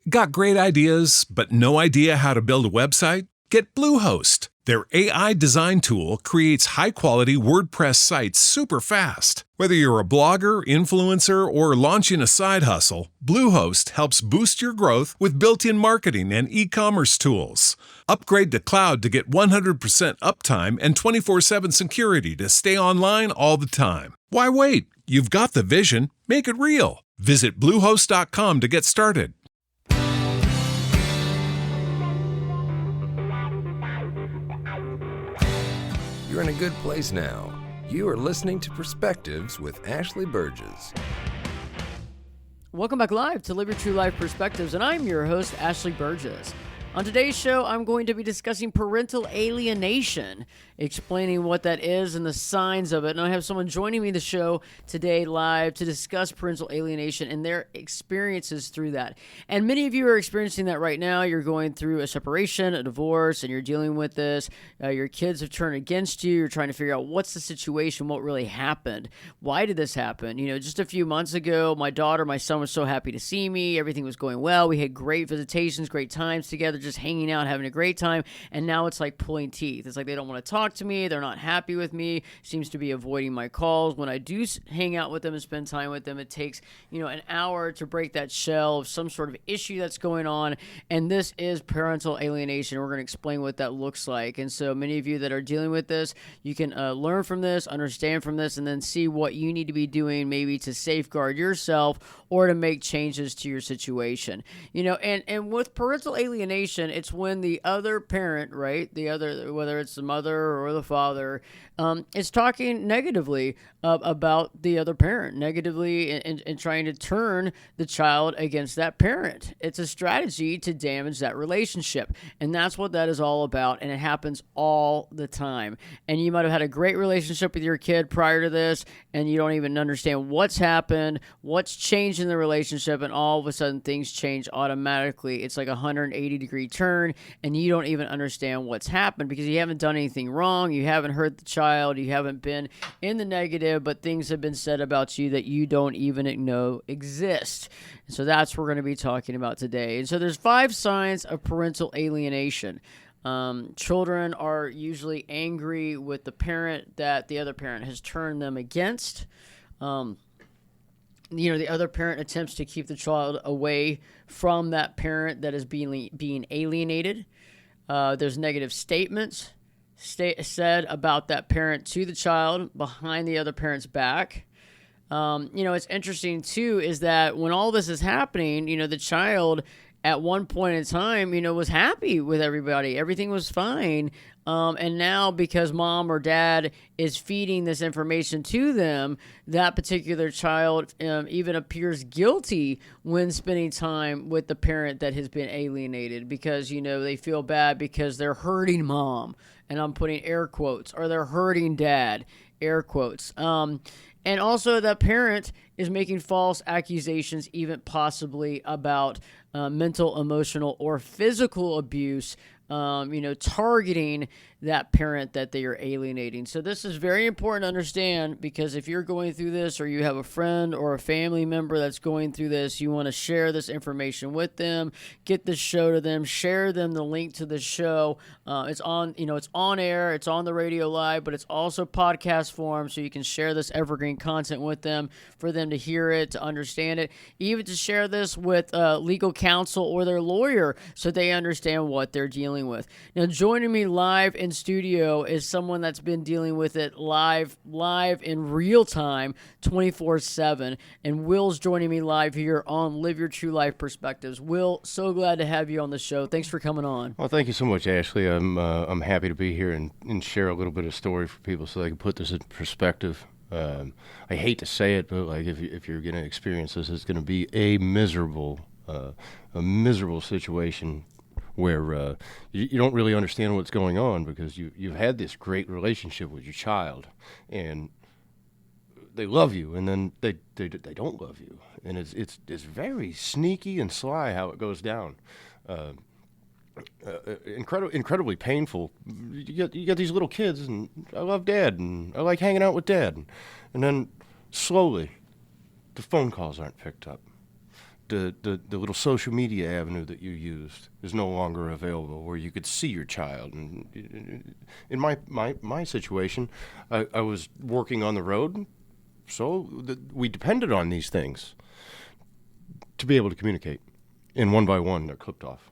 Got great ideas, but no idea how to build a website? Get Bluehost. Their AI design tool creates high-quality WordPress sites super fast. Whether you're a blogger, influencer, or launching a side hustle, Bluehost helps boost your growth with built-in marketing and e-commerce tools. Upgrade to cloud to get 100% uptime and 24/7 security to stay online all the time. Why wait? You've got the vision. Make it real. Visit Bluehost.com to get started. You're in a good place now. You are listening to Perspectives with Ashley Burgess. Welcome back live to Live Your True Life Perspectives, and I'm your host, Ashley Burgess. On today's show, I'm going to be discussing parental alienation, explaining what that is and the signs of it. And I have someone joining me the show today live to discuss parental alienation and their experiences through that. And many of you are experiencing that right now. You're going through a separation, a divorce, and you're dealing with this. Your kids have turned against you. You're trying to figure out what's the situation, what really happened. Why did this happen? You know, just a few months ago, my son was so happy to see me. Everything was going well. We had great visitations, great times together, just hanging out, having a great time, and now it's like pulling teeth. It's like they don't want to talk to me. They're not happy with me. Seems to be avoiding my calls. When I do hang out with them and spend time with them, it takes, an hour to break that shell of some sort of issue that's going on, and this is parental alienation. We're going to explain what that looks like, and so many of you that are dealing with this, you can learn from this, understand from this, and then see what you need to be doing maybe to safeguard yourself or to make changes to your situation. And with parental alienation, it's when the other parent, right, whether it's the mother or the father, is talking negatively about the other parent, negatively and trying to turn the child against that parent. It's a strategy to damage that relationship, and that's what that is all about, and it happens all the time. And you might have had a great relationship with your kid prior to this, and you don't even understand what's happened, what's changed in the relationship, and all of a sudden things change automatically. It's like a 180-degree turn, and you don't even understand what's happened because you haven't done anything wrong, you haven't hurt the child, you haven't been in the negative, but things have been said about you that you don't even know exist. And so that's what we're going to be talking about today. And so there's 5 signs of parental alienation. Children are usually angry with the parent that the other parent has turned them against. The other parent attempts to keep the child away from that parent that is being alienated. There's negative statements said about that parent to the child behind the other parent's back. It's interesting too is that when all this is happening, the child at one point in time, was happy with everybody. Everything was fine. And now because mom or dad is feeding this information to them, that particular child even appears guilty when spending time with the parent that has been alienated because, they feel bad because they're hurting mom, and I'm putting air quotes, or they're hurting dad, air quotes. And also that parent is making false accusations, even possibly about mental, emotional, or physical abuse, targeting that parent that they are alienating. So this is very important to understand because if you're going through this or you have a friend or a family member that's going through this, you want to share this information with them, get this show to them, share them the link to the show. It's on air, it's on the radio live, but it's also podcast form, so you can share this evergreen content with them for them to hear it, to understand it, even to share this with legal counsel or their lawyer so they understand what they're dealing with. Now, joining me live in studio is someone that's been dealing with it live in real time, 24/7. And Will's joining me live here on Live Your True Life Perspectives. Will, so glad to have you on the show. Thanks for coming on. Well, thank you so much, Ashley. I'm happy to be here and share a little bit of story for people so they can put this in perspective. I hate to say it, but like if you're going to experience this, it's going to be a miserable situation where you don't really understand what's going on because you've had this great relationship with your child, and they love you, and then they don't love you, and it's very sneaky and sly how it goes down. Incredibly painful. You get these little kids, and I love Dad, and I like hanging out with Dad, and then slowly, the phone calls aren't picked up. the little social media avenue that you used is no longer available, where you could see your child. And in my situation, I was working on the road, so we depended on these things to be able to communicate. And one by one, they're clipped off.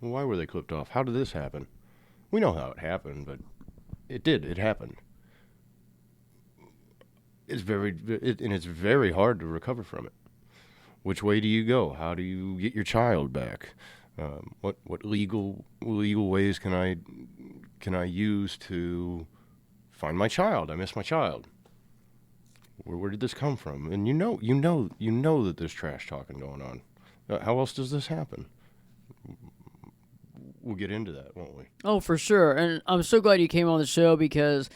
Well, why were they clipped off? How did this happen? We know how it happened, but it did. It happened. It's very hard to recover from it. Which way do you go? How do you get your child back? What legal ways can I use to find my child? I miss my child. Where did this come from? And you know that there's trash talking going on. How else does this happen? We'll get into that, won't we? Oh, for sure. And I'm so glad you came on the show, because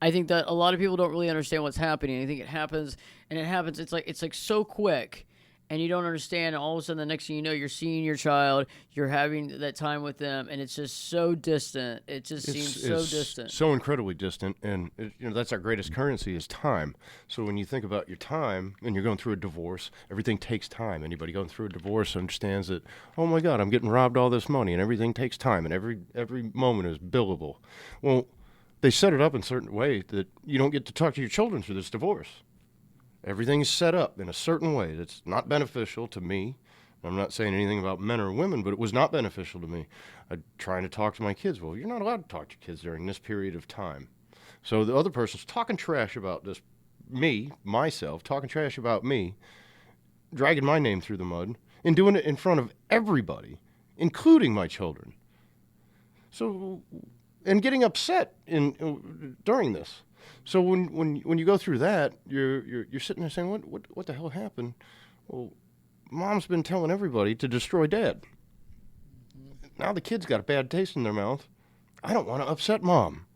I think that a lot of people don't really understand what's happening. I think it happens, it's like so quick, and you don't understand, and all of a sudden the next thing you know, you're seeing your child, you're having that time with them, and it's just so distant. It just seems so distant. So incredibly distant, and that's our greatest currency is time. So when you think about your time, and you're going through a divorce, everything takes time. Anybody going through a divorce understands that, oh my God, I'm getting robbed all this money, and everything takes time, and every moment is billable. Well, they set it up in a certain way that you don't get to talk to your children through this divorce. Everything's set up in a certain way that's not beneficial to me. I'm not saying anything about men or women, but it was not beneficial to me. Trying to talk to my kids. Well, you're not allowed to talk to your kids during this period of time. So the other person's talking trash about this, myself, talking trash about me, dragging my name through the mud, and doing it in front of everybody, including my children. So, and getting upset during this. So when you go through that, you're sitting there saying, what the hell happened? Well, mom's been telling everybody to destroy dad. Now the kid's got a bad taste in their mouth. I don't want to upset mom.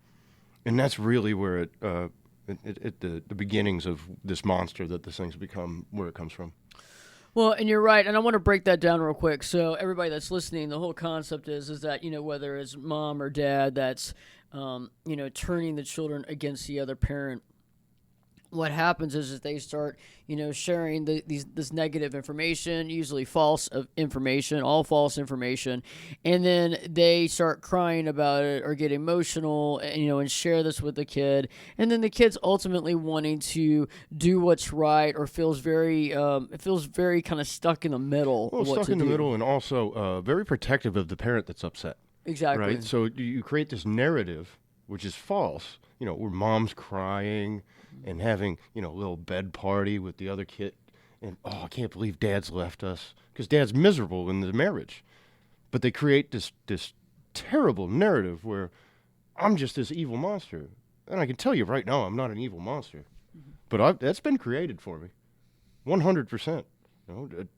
And that's really where the beginnings of this monster that this thing's become, where it comes from. Well, and you're right, and I want to break that down real quick. So everybody that's listening, the whole concept is that, whether it's mom or dad that's, turning the children against the other parent, what happens is they start, sharing this negative information, usually false information, all false information, and then they start crying about it or get emotional, and share this with the kid, and then the kid's ultimately wanting to do what's right, or feels very kind of stuck in the middle. Well, stuck in the middle, and also very protective of the parent that's upset. Exactly. Right. So you create this narrative, which is false. Where mom's crying and having, a little bed party with the other kid. And, I can't believe dad's left us. Because dad's miserable in the marriage. But they create this terrible narrative where I'm just this evil monster. And I can tell you right now, I'm not an evil monster. Mm-hmm. But that's been created for me. 100%.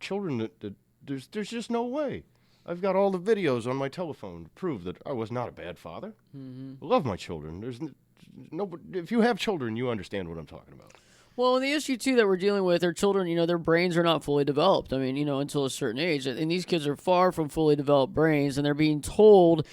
Children, that there's just no way. I've got all the videos on my telephone to prove that I was not a bad father. Mm-hmm. I love my children. There's no. If you have children, you understand what I'm talking about. Well, and the issue, too, that we're dealing with are children, their brains are not fully developed. I mean, until a certain age. And these kids are far from fully developed brains, and they're being told,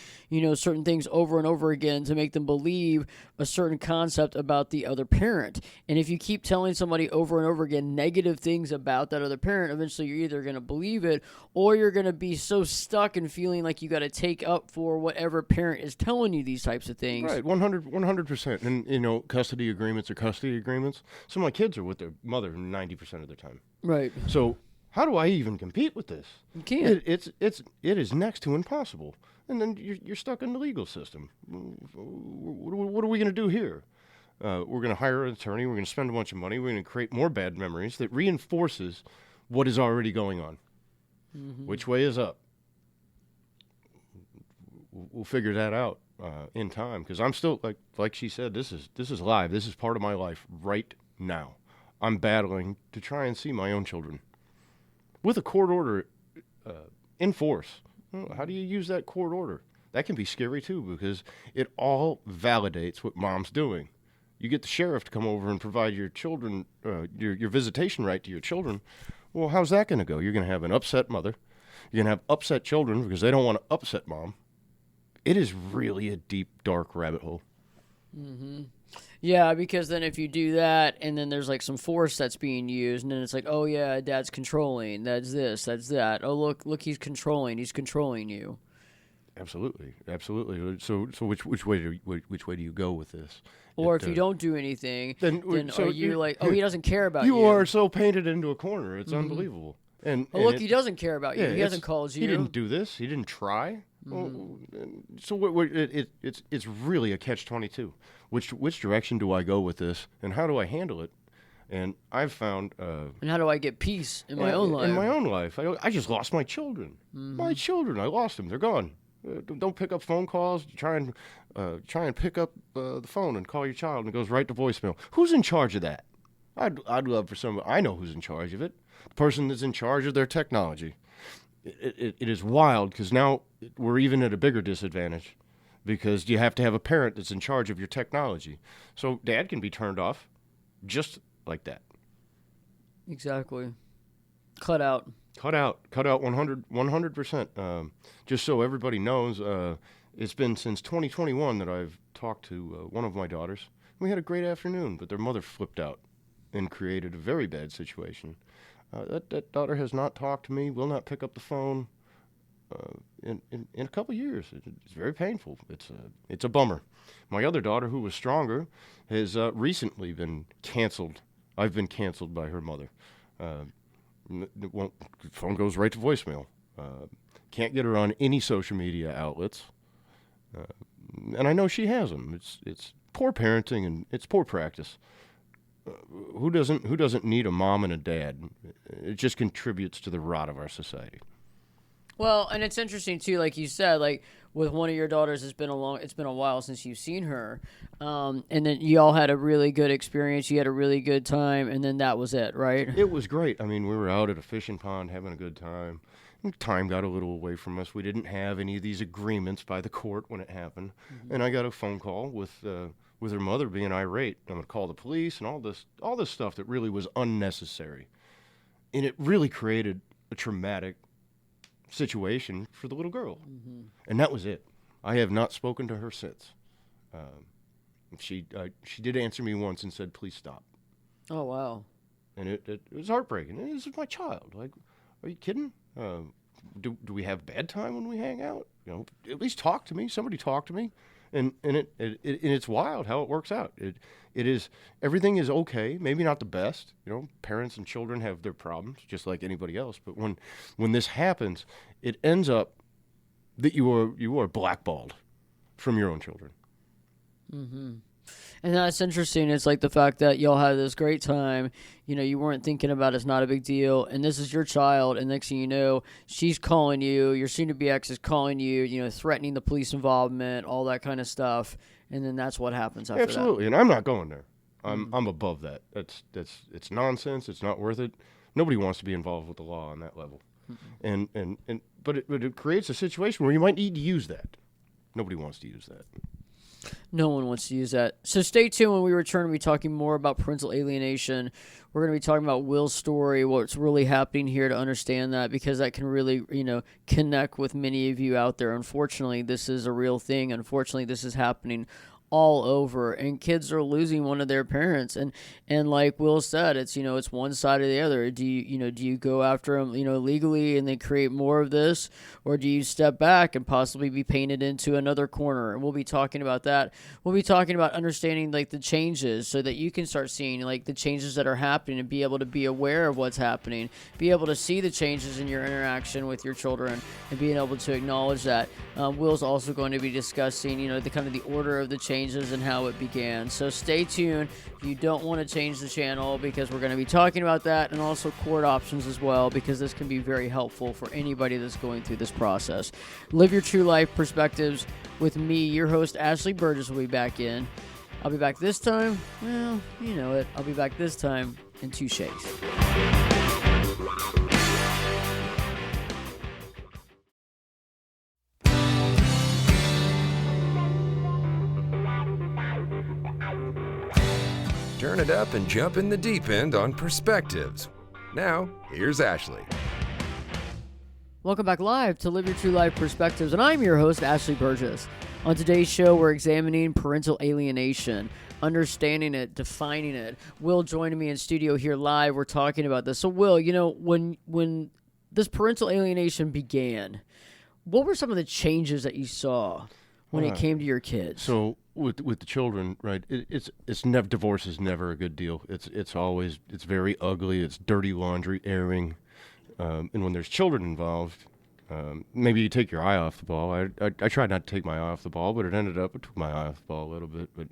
certain things over and over again to make them believe a certain concept about the other parent. And if you keep telling somebody over and over again negative things about that other parent, eventually you're either going to believe it, or you're going to be so stuck and feeling like you got to take up for whatever parent is telling you these types of things. Right, 100%. And, custody agreements are custody agreements. Some of my kids are with their mother 90% of the time. Right. So how do I even compete with this? You can't. It is next to impossible. And then you're stuck in the legal system. What are we going to do here? We're going to hire an attorney. We're going to spend a bunch of money. We're going to create more bad memories that reinforces what is already going on. Mm-hmm. Which way is up? We'll figure that out in time, because I'm still like she said. This is live. This is part of my life right now. I'm battling to try and see my own children with a court order in force. How do you use that court order? That can be scary too, because it all validates what mom's doing. You get the sheriff to come over and provide your children your visitation right to your children. Well, how's that going to go? You're going to have an upset mother. You're going to have upset children because they don't want to upset mom. It is really a deep, dark rabbit hole. Yeah, because then if you do that, and then there's like some force that's being used, and then it's like, oh yeah, dad's controlling. That's this. That's that. Oh look, he's controlling. He's controlling you. Absolutely. So which way do you go with this? Or if you don't do anything, then so are you like, oh, he doesn't care about you? You are so painted into a corner. It's unbelievable. And look, he doesn't care about you. He hasn't called you. He didn't do this. He didn't try. Well, so it's really a catch-22. Which direction do I go with this, and how do I handle it? And I've found. And how do I get peace in my own life? In my own life, I just lost my children. My children, I lost them. They're gone. Don't pick up phone calls. Try and pick up the phone and call your child, and it goes right to voicemail. Who's in charge of that? I'd love for somebody. I know who's in charge of it. The person that's in charge of their technology. It is wild because now we're even at a bigger disadvantage because you have to have a parent that's in charge of your technology. So dad can be turned off just like that. Exactly. Cut out 100%. Just so everybody knows, it's been since 2021 that I've talked to one of my daughters. We had a great afternoon, but their mother flipped out and created a very bad situation. That daughter has not talked to me, will not pick up the phone in a couple of years. It's very painful. It's a bummer. My other daughter, who was stronger, has recently been canceled. I've been canceled by her mother. The phone goes right to voicemail. Can't get her on any social media outlets. And I know she has them. It's poor parenting and it's poor practice. Who doesn't need a mom and a dad? It just contributes to the rot of our society. Well, and it's interesting too, like you said, like with one of your daughters, it's been a while since you've seen her, and then you all had a really good experience. You had a really good time, and then that was it, right? It was great. I mean, we were out at a fishing pond having a good time. And time got a little away from us. We didn't have any of these agreements by the court when it happened, and I got a phone call with her mother being irate. I'm going to call the police and all this stuff that really was unnecessary. And it really created a traumatic situation for the little girl. And that was it. I have not spoken to her since. She did answer me once and said, please stop. Oh, wow. And it was heartbreaking. This is my child. Like, are you kidding? Do we have bad time when we hang out? You know, at least talk to me. Somebody talk to me. And it's wild how it works out. It is, everything is okay. Maybe not the best. You know, parents and children have their problems just like anybody else. But when this happens, it ends up that you are blackballed from your own children. And that's interesting. It's like the fact that y'all had this great time. You know, you weren't thinking about it's not a big deal. And this is your child. And next thing you know, she's calling you. Your soon-to-be ex is calling you, you know, threatening the police involvement, all that kind of stuff. And then that's what happens after Absolutely. And I'm not going there. I'm above that. It's nonsense. It's not worth it. Nobody wants to be involved with the law on that level. But it creates a situation where you might need to use that. Nobody wants to use that. No one wants to use that. So stay tuned. When we return, we'll be talking more about parental alienation. We're going to be talking about Will's story, what's really happening here to understand that, because that can really, you know, connect with many of you out there. Unfortunately, this is a real thing. Unfortunately, this is happening all over, and kids are losing one of their parents. And like Will said, it's, you know, it's one side or the other. Do you go after them, you know, legally and they create more of this, or do you step back and possibly be painted into another corner? And we'll be talking about that. We'll be talking about understanding like the changes so that you can start seeing like the changes that are happening and be able to be aware of what's happening, be able to see the changes in your interaction with your children and being able to acknowledge that. Will's also going to be discussing, you know, the kind of the order of the changes and how it began. So stay tuned. You don't want to change the channel, because we're going to be talking about that, and also court options as well, because this can be very helpful for anybody that's going through this process. Live your true life perspectives with me, your host, Ashley Burgess, will be back in. I'll be back this time. Well, you know it. I'll be back this time in 2 shakes. Turn it up and jump in the deep end on Perspectives. Now, here's Ashley. Welcome back live to Live Your True Life Perspectives, and I'm your host, Ashley Burgess. On today's show, we're examining parental alienation, understanding it, defining it. Will joining me in studio here live. We're talking about this. So, Will, when this parental alienation began, what were some of the changes that you saw when it came to your kids? So with the children, right? Divorce is never a good deal. It's very ugly. It's dirty laundry airing. And when there's children involved, maybe you take your eye off the ball. I tried not to take my eye off the ball, but it ended up, it took my eye off the ball a little bit. But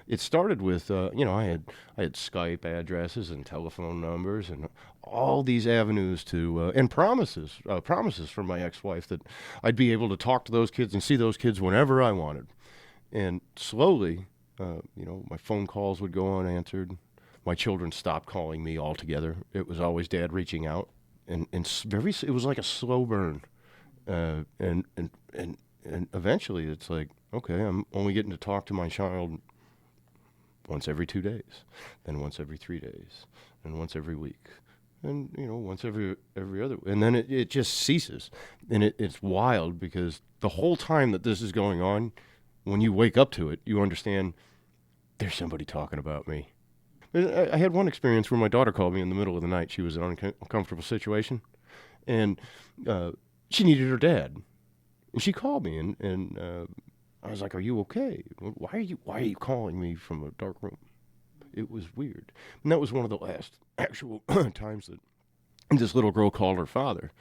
it started with, I had Skype addresses and telephone numbers and all these avenues to, and promises from my ex-wife that I'd be able to talk to those kids and see those kids whenever I wanted. And slowly, my phone calls would go unanswered. My children stopped calling me altogether. It was always Dad reaching out. And it was like a slow burn, and eventually it's like, okay, I'm only getting to talk to my child once every 2 days, then once every 3 days, and once every week, and once every other, and then it just ceases, and it's wild because the whole time that this is going on, when you wake up to it, you understand there's somebody talking about me. I had one experience where my daughter called me in the middle of the night. She was in an uncomfortable situation, and she needed her dad. And she called me, and I was like, "Are you okay? Why are you calling me from a dark room?" It was weird. And that was one of the last actual times that this little girl called her father.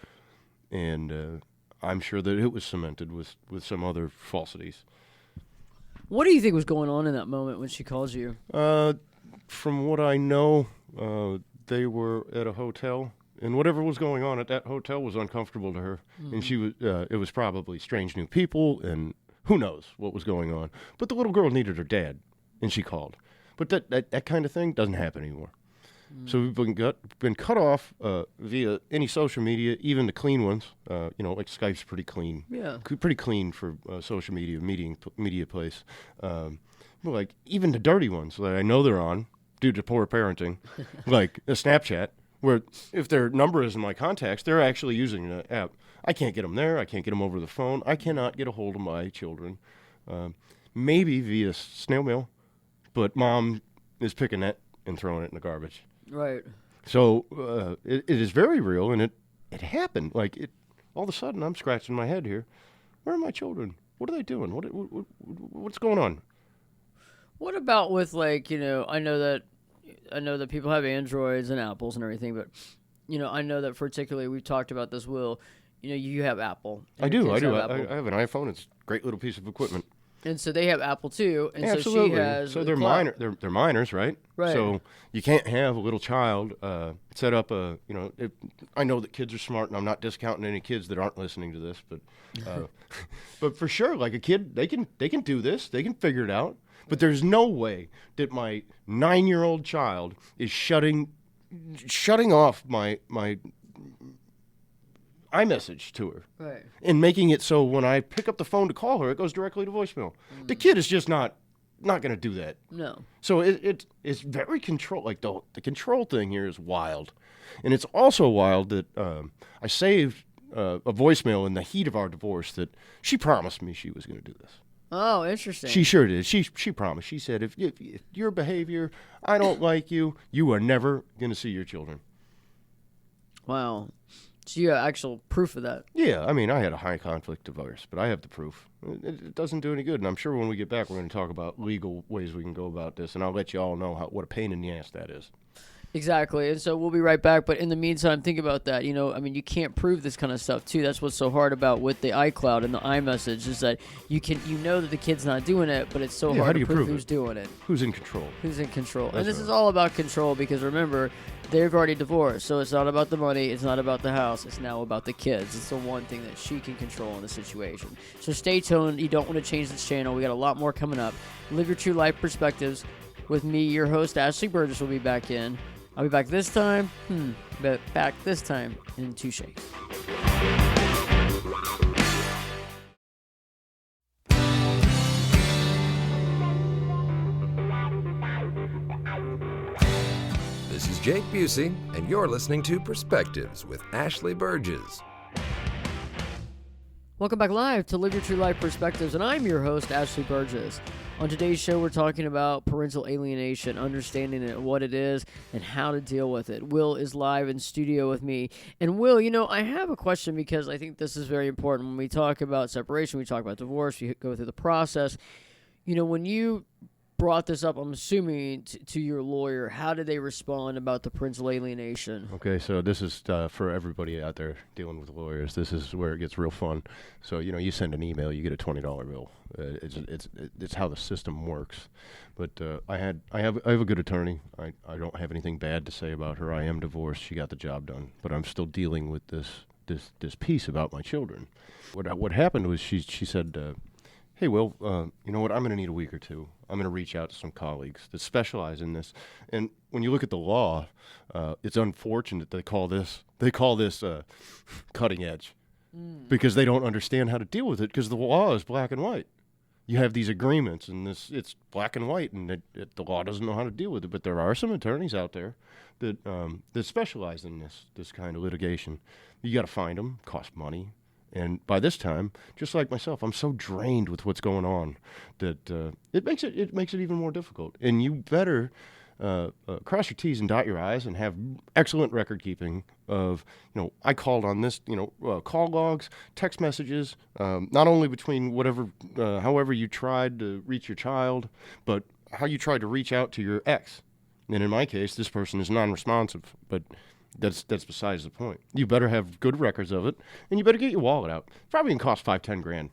And I'm sure that it was cemented with some other falsities. What do you think was going on in that moment when she calls you? From what I know, they were at a hotel, and whatever was going on at that hotel was uncomfortable to her. Mm-hmm. And she was, it was probably strange new people, and who knows what was going on. But the little girl needed her dad, and she called. But that kind of thing doesn't happen anymore. Mm-hmm. So we've been cut off via any social media, even the clean ones. Like Skype's pretty clean. Yeah, pretty clean for social media place. Like even the dirty ones that I know they're on due to poor parenting, like a Snapchat, where if their number is in my contacts, they're actually using the app. I can't get them there. I can't get them over the phone. I cannot get a hold of my children. Maybe via snail mail, but Mom is picking that and throwing it in the garbage. Right. So it is very real, and it happened. Like all of a sudden, I'm scratching my head here. Where are my children? What are they doing? What's going on? What about with I know that people have Androids and Apples and everything, but I know that particularly we've talked about this. Will you have Apple? I do. I have an iPhone. It's a great little piece of equipment. And so they have Apple too, and absolutely. So she has. So they're minor. They're minors, right? Right. So you can't have a little child set up a. I know that kids are smart, and I'm not discounting any kids that aren't listening to this, but for sure, like a kid, they can do this. They can figure it out. But there's no way that my 9-year-old child is shutting off my iMessage to her, right, and making it so when I pick up the phone to call her, it goes directly to voicemail. The kid is just not going to do that. No. So it's very control. Like the control thing here is wild, and it's also wild that I saved a voicemail in the heat of our divorce that she promised me she was going to do this. Oh, interesting. She sure did. She promised. She said, if your behavior, I don't like you, you are never going to see your children. Wow. So you have actual proof of that? Yeah. I mean, I had a high conflict divorce, but I have the proof. It doesn't do any good. And I'm sure when we get back, we're going to talk about legal ways we can go about this. And I'll let you all know what a pain in the ass that is. Exactly. And so we'll be right back. But in the meantime, think about that. You can't prove this kind of stuff, too. That's what's so hard about with the iCloud and the iMessage is that you know that the kid's not doing it, but it's so hard to prove who's doing it. Who's in control? Who's in control. That's and this is all about control because, remember, they've already divorced. So it's not about the money. It's not about the house. It's now about the kids. It's the one thing that she can control in the situation. So stay tuned. You don't want to change this channel. We got a lot more coming up. Live Your True Life Perspectives with me, your host, Ashley Burgess, will be back in. I'll be back this time. But back this time in 2 shakes. This is Jake Busey, and you're listening to Perspectives with Ashley Burgess. Welcome back live to Live Your True Life Perspectives, and I'm your host, Ashley Burgess. On today's show, we're talking about parental alienation, understanding it, what it is, and how to deal with it. Will is live in studio with me. And Will, I have a question because I think this is very important. When we talk about separation, we talk about divorce, we go through the process. When you brought this up, I'm assuming, to your lawyer, how did they respond about the parental alienation? Okay, so this is for everybody out there dealing with lawyers. This is where it gets real fun. So you send an email, you get a $20 bill. It's how the system works. But I have a good attorney. I don't have anything bad to say about her. I am divorced. She got the job done, but I'm still dealing with this piece about my children. What happened was she said, hey, Will, you know what? I'm going to need a week or two. I'm going to reach out to some colleagues that specialize in this. And when you look at the law, it's unfortunate they call this cutting edge because they don't understand how to deal with it because the law is black and white. You have these agreements, and it's black and white, and the law doesn't know how to deal with it. But there are some attorneys out there that specialize in this kind of litigation. You got to find them. Cost money. And by this time, just like myself, I'm so drained with what's going on that it makes it even more difficult. And you better cross your T's and dot your I's and have excellent record keeping of, I called on this, call logs, text messages, not only between however you tried to reach your child, but how you tried to reach out to your ex. And in my case, this person is non-responsive, but that's besides the point. You better have good records of it, and you better get your wallet out. It's probably going to cost $5,000-10,000.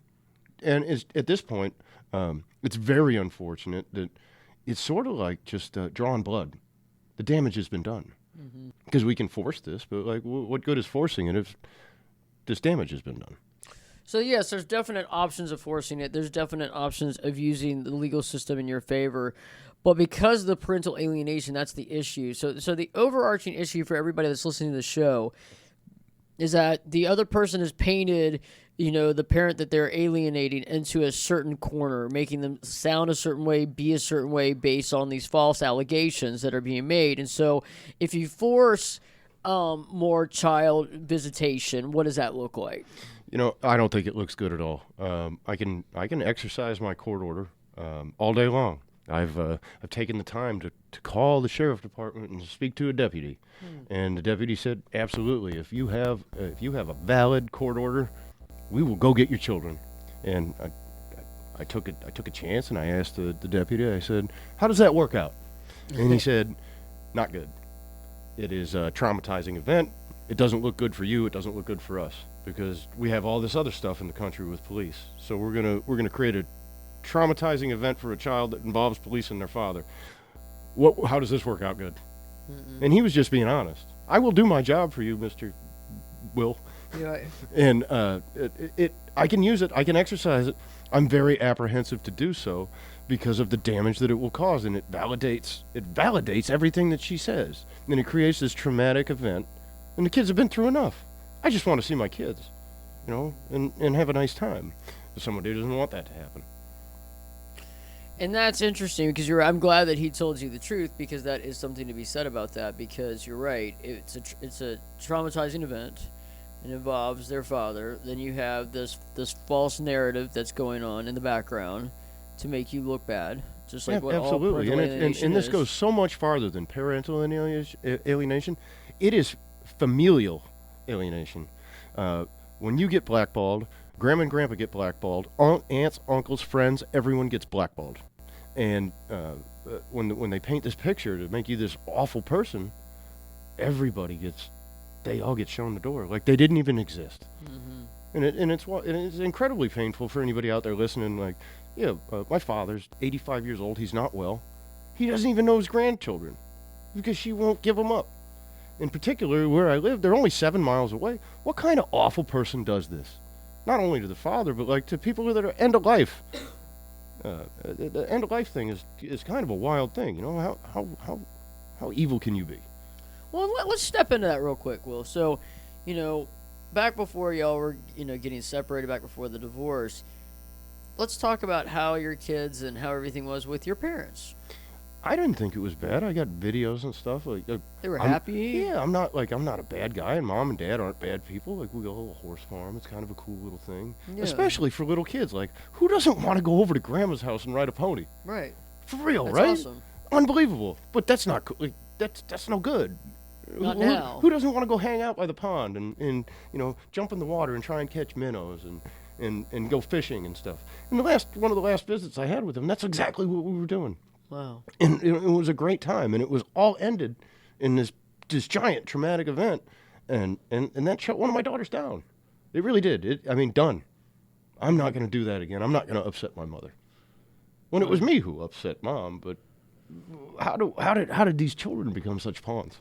And at this point, it's very unfortunate that it's sort of like just drawing blood. The damage has been done. Because we can force this, but what good is forcing it if this damage has been done? So, yes, there's definite options of forcing it. There's definite options of using the legal system in your favor. But because of the parental alienation, that's the issue. So the overarching issue for everybody that's listening to the show is that the other person has painted, the parent that they're alienating into a certain corner, making them sound a certain way, be a certain way based on these false allegations that are being made. And so if you force more child visitation, what does that look like? I don't think it looks good at all. I can exercise my court order all day long. I've taken the time to call the sheriff department and speak to a deputy, and the deputy said, absolutely, if you have a valid court order, we will go get your children. And I took a chance, and I asked the deputy. I said, how does that work out? And he said, not good. It is a traumatizing event. It doesn't look good for you. It doesn't look good for us because we have all this other stuff in the country with police. So we're gonna create a traumatizing event for a child that involves police and their father. How does this work out good? And he was just being honest. I will do my job for you, Mr. Will. Yeah. And I can use it. I can exercise it. I'm very apprehensive to do so because of the damage that it will cause, and it validates everything that she says. And it creates this traumatic event, and the kids have been through enough. I just want to see my kids, and have a nice time. Somebody doesn't want that to happen. And that's interesting because I'm glad that he told you the truth because that is something to be said about that because you're right. It's a traumatizing event. It involves their father. Then you have this false narrative that's going on in the background to make you look bad, just like what absolutely. all parental alienation and this is. goes so much farther than parental alienation. It is familial alienation. When you get blackballed, Grandma and Grandpa get blackballed. Aunts, uncles, friends, everyone gets blackballed. And when they paint this picture to make you this awful person, they all get shown the door like they didn't even exist. And it's incredibly painful for anybody out there listening. My father's 85 years old. He's not well. He doesn't even know his grandchildren because she won't give them up. In particular, where I live, they're only 7 miles away. What kind of awful person does this? Not only to the father, but to people that are end of life. The end of life thing is kind of a wild thing. How evil can you be? Well, let's step into that real quick, Will. So, back before y'all were, getting separated, back before the divorce, let's talk about how your kids and how everything was with your parents. I didn't think it was bad. I got videos and stuff. Like They were I'm- happy? Yeah, I'm not a bad guy, and mom and dad aren't bad people. Like, we got a little horse farm. It's kind of a cool little thing, Yeah. especially for little kids. Like, who doesn't want to go over to grandma's house and ride a pony? Right. For real, That's right? awesome. Unbelievable. But that's not cool. Like, that's no good. Not who, now. Who doesn't want to go hang out by the pond and jump in the water and try and catch minnows and go fishing and stuff? And one of the last visits I had with them, that's exactly what we were doing. Wow. And it was a great time, and it was all ended in this giant traumatic event, and that shut one of my daughters down. It really did. Done. I'm not going to do that again. I'm not going to upset my mother. When it was me who upset mom, but how did these children become such pawns?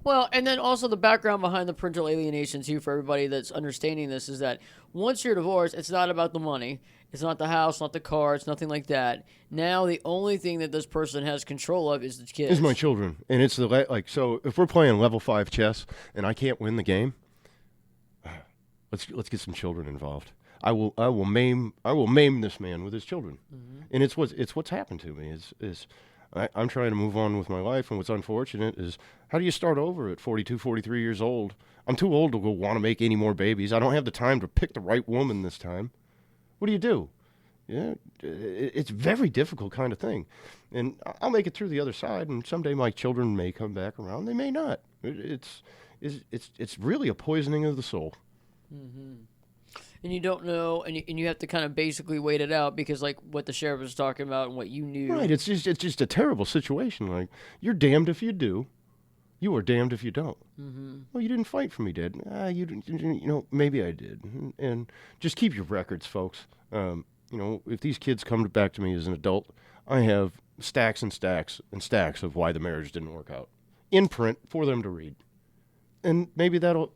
Well, and then also the background behind the parental alienation, too, for everybody that's understanding this is that once you're divorced, it's not about the money. It's not the house, not the car. It's nothing like that. Now, the only thing that this person has control of is the kids. Is my children. And it's so if we're playing level 5 chess and I can't win the game, let's get some children involved. I will maim this man with his children. Mm-hmm. And it's what's happened to me is I'm trying to move on with my life, and what's unfortunate is, how do you start over at 42, 43 years old? I'm too old to go want to make any more babies. I don't have the time to pick the right woman this time. What do you do? Yeah, it's a very difficult kind of thing. And I'll make it through the other side, and someday my children may come back around. They may not. It's really a poisoning of the soul. Mm-hmm. And you don't know, and you have to kind of basically wait it out because, like what the sheriff was talking about and what you knew. Right, it's just a terrible situation. Like, you're damned if you do, you are damned if you don't. Mm-hmm. Well, you didn't fight for me, Dad. Maybe I did. And just keep your records, folks. If these kids come back to me as an adult, I have stacks and stacks and stacks of why the marriage didn't work out in print for them to read. And maybe it'll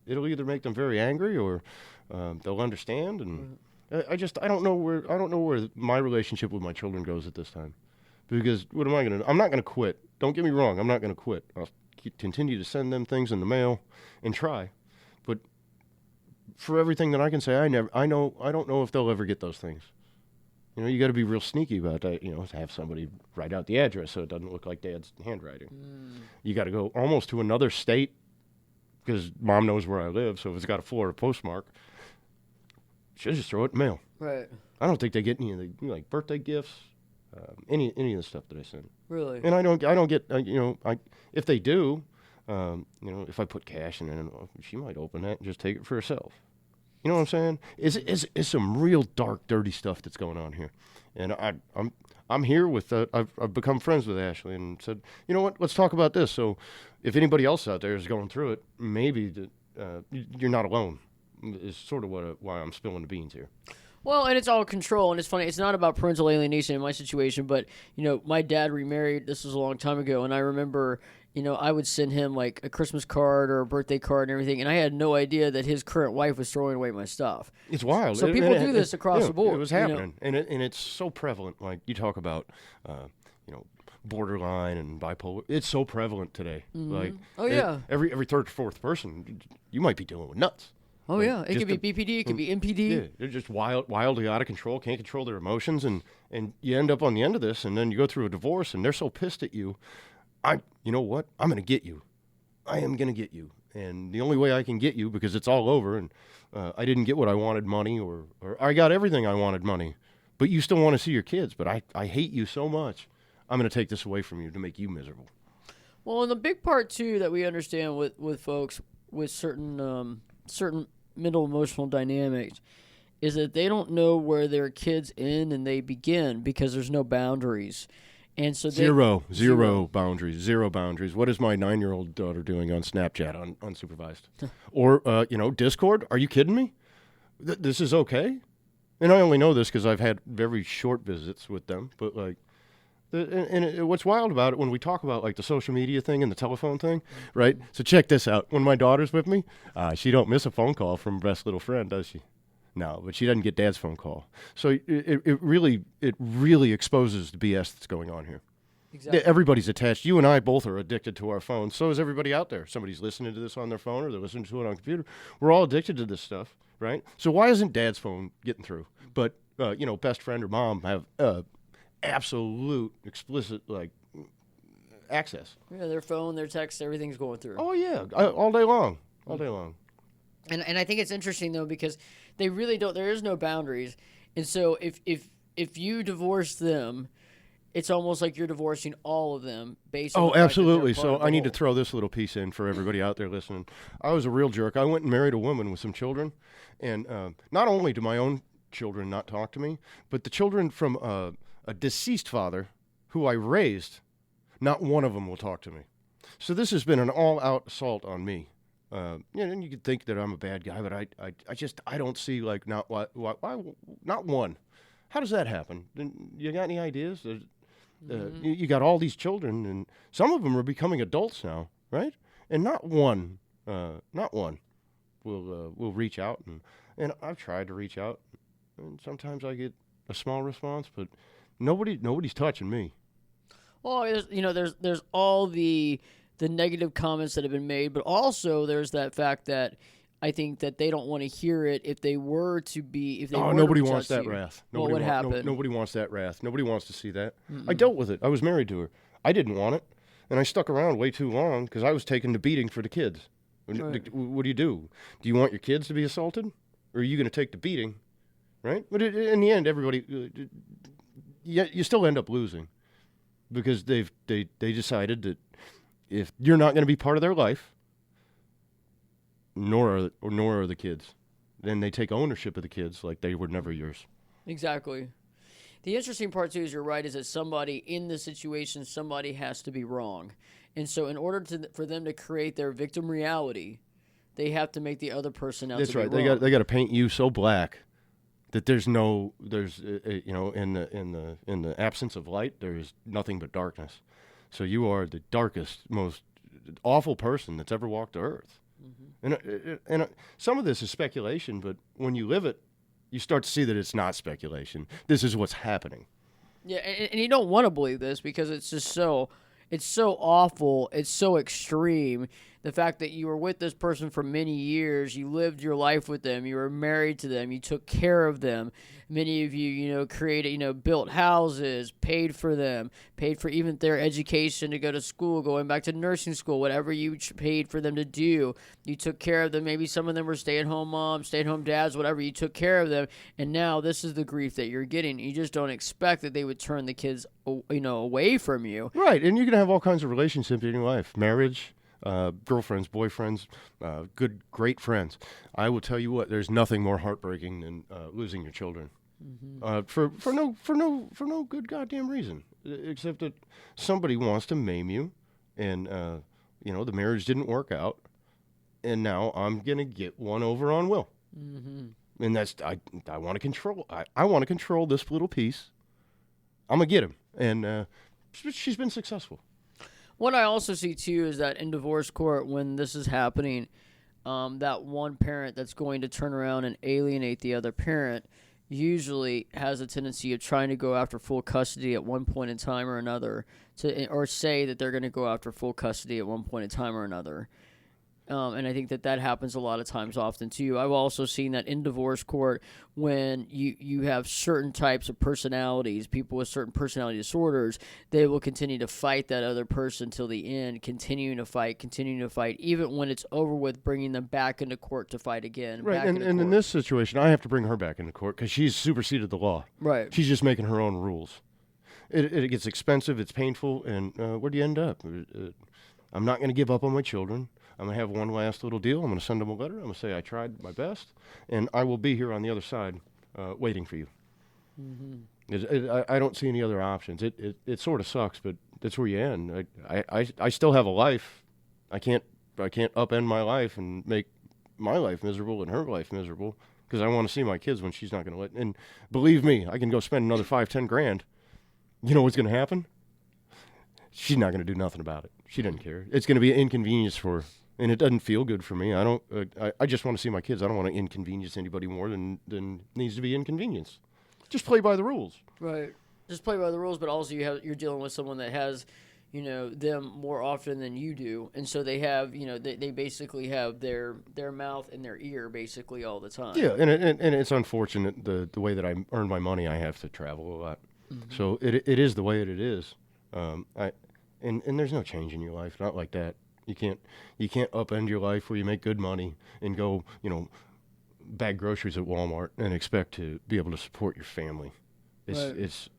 either make them very angry or they'll understand. And I don't know where my relationship with my children goes at this time, because what am I going to do? I'm not going to quit. Don't get me wrong. I'm not going to quit. I'll continue to send them things in the mail and try. But for everything that I can say, I don't know if they'll ever get those things. You got to be real sneaky about that. Have somebody write out the address so it doesn't look like Dad's handwriting. You got to go almost to another state, because Mom knows where I live, so if it's got a Florida postmark, she'll just throw it in the mail. Right. I don't think they get any of the birthday gifts, any of the stuff that I send. Really. And I don't get if they do, if I put cash in it, she might open that and just take it for herself. You know what I'm saying? It's some real dark, dirty stuff that's going on here, and I'm here with I've become friends with Ashley and said, you know what, let's talk about this. So if anybody else out there is going through it, maybe you're not alone. Is sort of why I'm spilling the beans here. Well, and it's all control, and it's funny. It's not about parental alienation in my situation, but, my dad remarried. This was a long time ago, and I remember, I would send him, like, a Christmas card or a birthday card and everything, and I had no idea that his current wife was throwing away my stuff. It's wild. So people do this across the board. It was happening, and it's so prevalent. Like, you talk about, borderline and bipolar. It's so prevalent today. Mm-hmm. Like, yeah. Every third or fourth person, you might be dealing with nuts. Oh, Like, yeah. It could be BPD. It could be MPD. Yeah, they're just wildly out of control, can't control their emotions, and you end up on the end of this, and then you go through a divorce, and they're so pissed at you. You know what? I'm going to get you. I am going to get you. And the only way I can get you, because it's all over, and I didn't get what I wanted, money, or I got everything I wanted, money, but you still want to see your kids, but I hate you so much, I'm going to take this away from you to make you miserable. Well, and the big part, too, that we understand with folks with certain mental emotional dynamics is that they don't know where their kids end and they begin because there's no boundaries. And so zero boundaries, zero boundaries. What is my 9-year-old daughter doing on Snapchat unsupervised? Or, Discord? Are you kidding me? This is okay? And I only know this because I've had very short visits with them, but what's wild about it when we talk about like the social media thing and the telephone thing, right? So check this out. When my daughter's with me, she don't miss a phone call from best little friend, does she? No, but she doesn't get Dad's phone call. So it really exposes the BS that's going on here. Exactly. Everybody's attached. You and I both are addicted to our phones. So is everybody out there. Somebody's listening to this on their phone or they're listening to it on a computer. We're all addicted to this stuff, right? So why isn't Dad's phone getting through? But best friend or mom have absolute explicit, like, access. Yeah, their phone, their text, everything's going through. Oh yeah, all day long, all day long. And I think it's interesting though because they really don't. There is no boundaries, and so if you divorce them, it's almost like you're divorcing all of them based on Oh, the fact that they're absolutely. part So of the I need to whole. throw this little piece in for everybody out there listening. I was a real jerk. I went and married a woman with some children, and not only do my own children not talk to me, but the children from a deceased father who I raised, not one of them will talk to me. So this has been an all-out assault on me. And you could think that I'm a bad guy, but I don't see like why not one. How does that happen? You got any ideas? You got all these children, and some of them are becoming adults now, right? And not one will reach out, and I've tried to reach out, and sometimes I get a small response, but nobody's touching me. Well, there's all the negative comments that have been made, but also there's that fact that I think that they don't want to hear it if they were to be. If they were Nobody to reach wants out that to you. wrath. What would happen? Nobody wants that wrath. Nobody wants to see that. I dealt with it. I was married to her. I didn't want it, and I stuck around way too long because I was taking the beating for the kids. Right. What do? Do you want your kids to be assaulted, or are you going to take the beating? Right? But in the end, everybody, you still end up losing because they decided that if you're not going to be part of their life, nor are the kids, then they take ownership of the kids like they were never yours. Exactly. The interesting part too is you're right. Is that somebody in the situation, somebody has to be wrong, and so in order for them to create their victim reality, they have to make the other person out. That's to right. Be wrong. They got to paint you so black that there's in the absence of light there is nothing but darkness. So you are the darkest, most awful person that's ever walked the earth. And some of this is speculation, but when you live it, you start to see that it's not speculation. This is what's happening. Yeah, and you don't want to believe this because it's just so awful. It's so extreme. The fact that you were with this person for many years, you lived your life with them, you were married to them, you took care of them. Many of you, created, built houses, paid for them, paid for even their education to go to school, going back to nursing school, whatever you paid for them to do. You took care of them. Maybe some of them were stay-at-home moms, stay-at-home dads, whatever. You took care of them, and now this is the grief that you're getting. You just don't expect that they would turn the kids, away from you. Right, and you're going to have all kinds of relationships in your life. Marriage, girlfriends, boyfriends, great friends. I will tell you what, there's nothing more heartbreaking than losing your children. For no good goddamn reason, except that somebody wants to maim you, and the marriage didn't work out, and now I'm gonna get one over on Will, and that's I want to control. I want to control this little piece. I'm gonna get him, and she's been successful. What I also see too is that in divorce court, when this is happening, that one parent that's going to turn around and alienate the other parent usually has a tendency of trying to go after full custody at one point in time or another, or say that they're going to go after full custody at one point in time or another. And I think that happens a lot of times often too. I've also seen that in divorce court when you have certain types of personalities, people with certain personality disorders, they will continue to fight that other person till the end, continuing to fight, even when it's over with, bringing them back into court to fight again. Right, and in this situation, I have to bring her back into court because she's superseded the law. Right. She's just making her own rules. It gets expensive, it's painful, and where do you end up? I'm not going to give up on my children. I'm going to have one last little deal. I'm going to send them a letter. I'm going to say I tried my best, and I will be here on the other side waiting for you. I don't see any other options. It sort of sucks, but that's where you end. I still have a life. I can't upend my life and make my life miserable and her life miserable because I want to see my kids when she's not going to let. And believe me, I can go spend another $5-10 grand. You know what's going to happen? She's not going to do nothing about it. She doesn't care. It's going to be an inconvenience for her, and it doesn't feel good for me. I don't. I just want to see my kids. I don't want to inconvenience anybody more than needs to be inconvenienced. Just play by the rules. Right. Just play by the rules, but also you're dealing with someone that has, them more often than you do, and so they have, they basically have their mouth and their ear basically all the time. Yeah, and it's unfortunate the way that I earn my money. I have to travel a lot, so it is the way that it is. And there's no change in your life, not like that. You can't upend your life where you make good money and go, bag groceries at Walmart and expect to be able to support your family. It's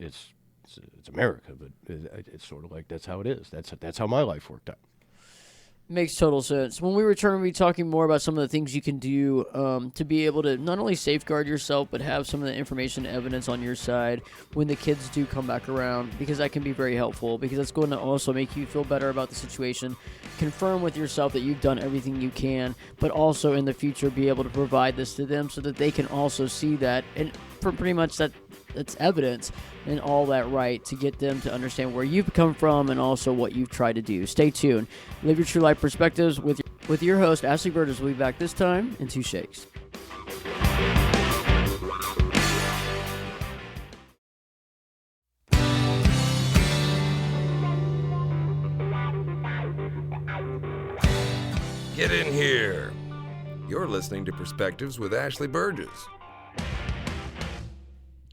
America, but it's sort of like that's how it is. That's how my life worked out. Makes total sense. When we return, we'll be talking more about some of the things you can do to be able to not only safeguard yourself, but have some of the information and evidence on your side when the kids do come back around, because that can be very helpful, because it's going to also make you feel better about the situation, confirm with yourself that you've done everything you can, but also in the future be able to provide this to them so that they can also see that, and for pretty much that's evidence and all that, right, to get them to understand where you've come from and also what you've tried to do. Stay tuned. Live your true life perspectives with your host, Ashley Burgess. We'll be back this time in 2 shakes. Get in here. You're listening to Perspectives with Ashley Burgess.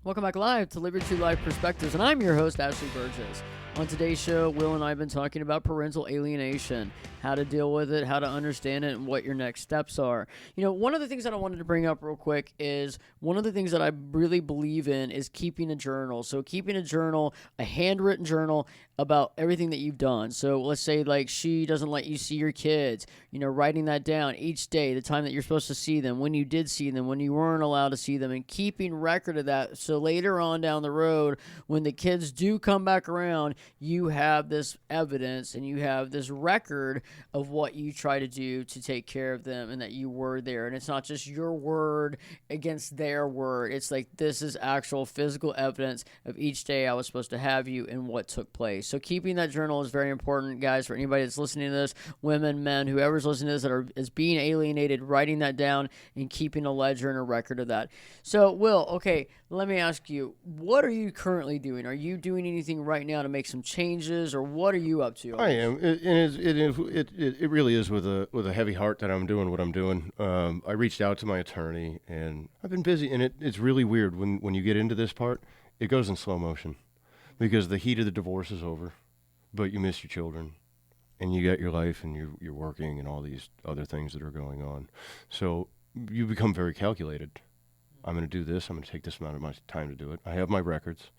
Welcome back live to Live Your True Life Perspectives, and I'm your host, Ashley Burgess. On today's show, Will and I have been talking about parental alienation, how to deal with it, how to understand it, and what your next steps are. One of the things that I wanted to bring up real quick is one of the things that I really believe in is keeping a journal. So keeping a journal, a handwritten journal about everything that you've done. So let's say like she doesn't let you see your kids, writing that down each day, the time that you're supposed to see them, when you did see them, when you weren't allowed to see them, and keeping record of that. So later on down the road, when the kids do come back around, you have this evidence and you have this record of what you try to do to take care of them and that you were there. And it's not just your word against their word. It's like this is actual physical evidence of each day I was supposed to have you and what took place. So keeping that journal is very important, guys, for anybody that's listening to this, women, men, whoever's listening to this is being alienated, writing that down and keeping a ledger and a record of that. So, Will, okay, let me ask you, what are you currently doing? Are you doing anything right now to make some changes, or what are you up to? I am. It really is with a heavy heart that I'm doing what I'm doing. I reached out to my attorney, and I've been busy, and it's really weird when you get into this part. It goes in slow motion because the heat of the divorce is over, but you miss your children, and you got your life, and you're working, and all these other things that are going on. So you become very calculated. I'm going to do this. I'm going to take this amount of my time to do it. I have my records.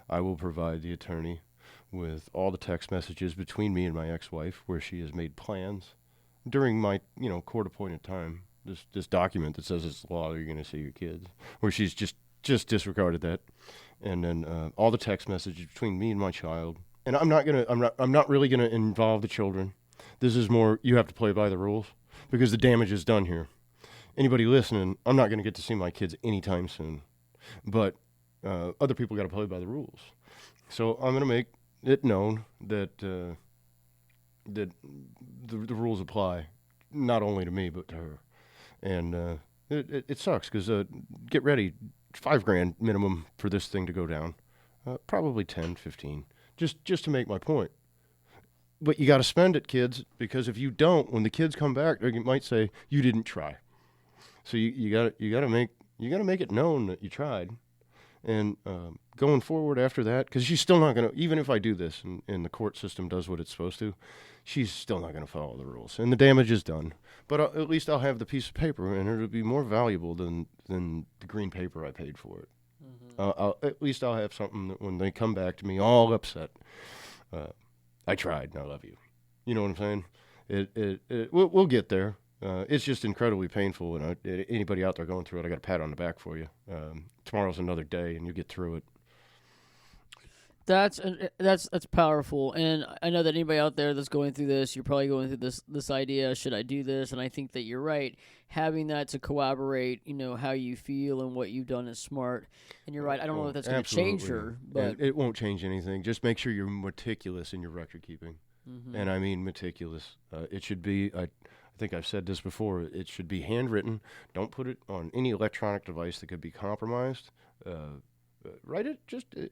I will provide the attorney with all the text messages between me and my ex-wife where she has made plans during my, court-appointed time. This document that says it's law, you're going to see your kids, where she's just disregarded that, and then all the text messages between me and my child. And I'm not really going to involve the children. This is more you have to play by the rules because the damage is done here. Anybody listening, I'm not going to get to see my kids anytime soon, but other people got to play by the rules. So I'm going to make it known that that the rules apply, not only to me but to her. And it sucks because get ready, $5,000 minimum for this thing to go down, probably 10, 15, just to make my point. But you got to spend it, kids, because if you don't, when the kids come back, they might say you didn't try. So you gotta make it known that you tried, and going forward after that, because she's still not gonna, even if I do this and the court system does what it's supposed to, she's still not gonna follow the rules, and the damage is done. But at least I'll have the piece of paper, and it'll be more valuable than the green paper I paid for it. Mm-hmm. At least I'll have something that when they come back to me all upset, I tried and I love you. You know what I'm saying? We'll get there. It's just incredibly painful, and anybody out there going through it, I got a pat on the back for you. Tomorrow's another day, and you get through it. That's powerful, and I know that anybody out there that's going through this, you're probably going through this idea, should I do this? And I think that you're right. Having that to corroborate, how you feel and what you've done is smart. And you're right. I don't know if that's going to change her, but and it won't change anything. Just make sure you're meticulous in your record keeping, and I mean meticulous. It should be. I think I've said this before. It should be handwritten. Don't put it on any electronic device that could be compromised. Write it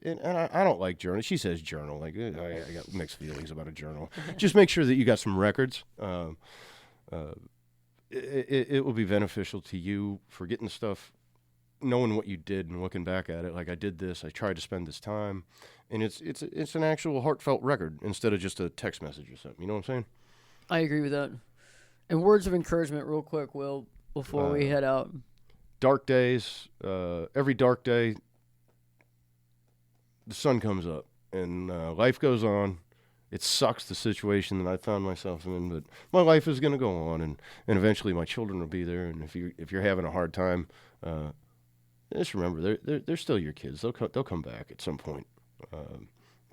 and I don't like journal. She says journal. Like I got mixed feelings about a journal. Just make sure that you got some records. It will be beneficial to you for getting stuff knowing what you did and looking back at it, like I did this, I tried to spend this time, and it's an actual heartfelt record instead of just a text message or something. You know what I'm saying? I agree with that. And words of encouragement, real quick, Will, before we head out. Dark days, every dark day, the sun comes up and life goes on. It sucks, the situation that I found myself in, but my life is going to go on, and eventually my children will be there. And if you're having a hard time, just remember they're still your kids. They'll come back at some point.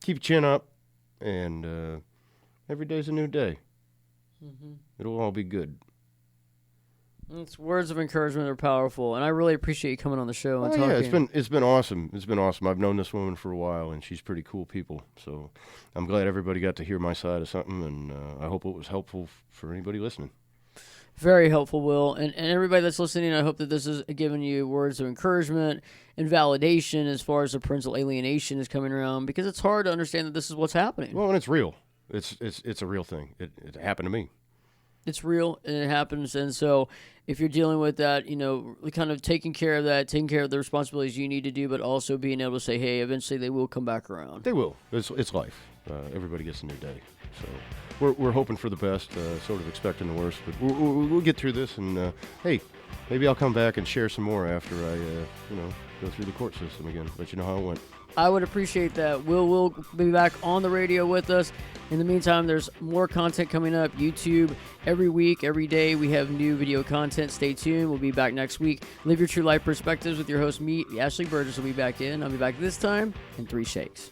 Keep your chin up, and every day's a new day. Mm-hmm. It'll all be good. It's words of encouragement are powerful, and I really appreciate you coming on the show and talking. Yeah, it's been awesome. It's been awesome. I've known this woman for a while, and she's pretty cool people. So I'm glad everybody got to hear my side of something, and I hope it was helpful for anybody listening. Very helpful, Will. And everybody that's listening, I hope that this is giving you words of encouragement and validation as far as the parental alienation is coming around, because it's hard to understand that this is what's happening. Well, and it's real. It's a real thing. It happened to me. It's real, and it happens. And so if you're dealing with that, kind of taking care of that, taking care of the responsibilities you need to do, but also being able to say, hey, eventually they will come back around. They will. It's life. Everybody gets a new day. So we're hoping for the best, sort of expecting the worst. But we'll get through this. And, hey, maybe I'll come back and share some more after I, go through the court system again. Let you know how it went. I would appreciate that. Will be back on the radio with us. In the meantime, there's more content coming up. YouTube, every week, every day, we have new video content. Stay tuned. We'll be back next week. Live your true life perspectives with your host, me, Ashley Burgess, will be back in. I'll be back this time in 3 shakes.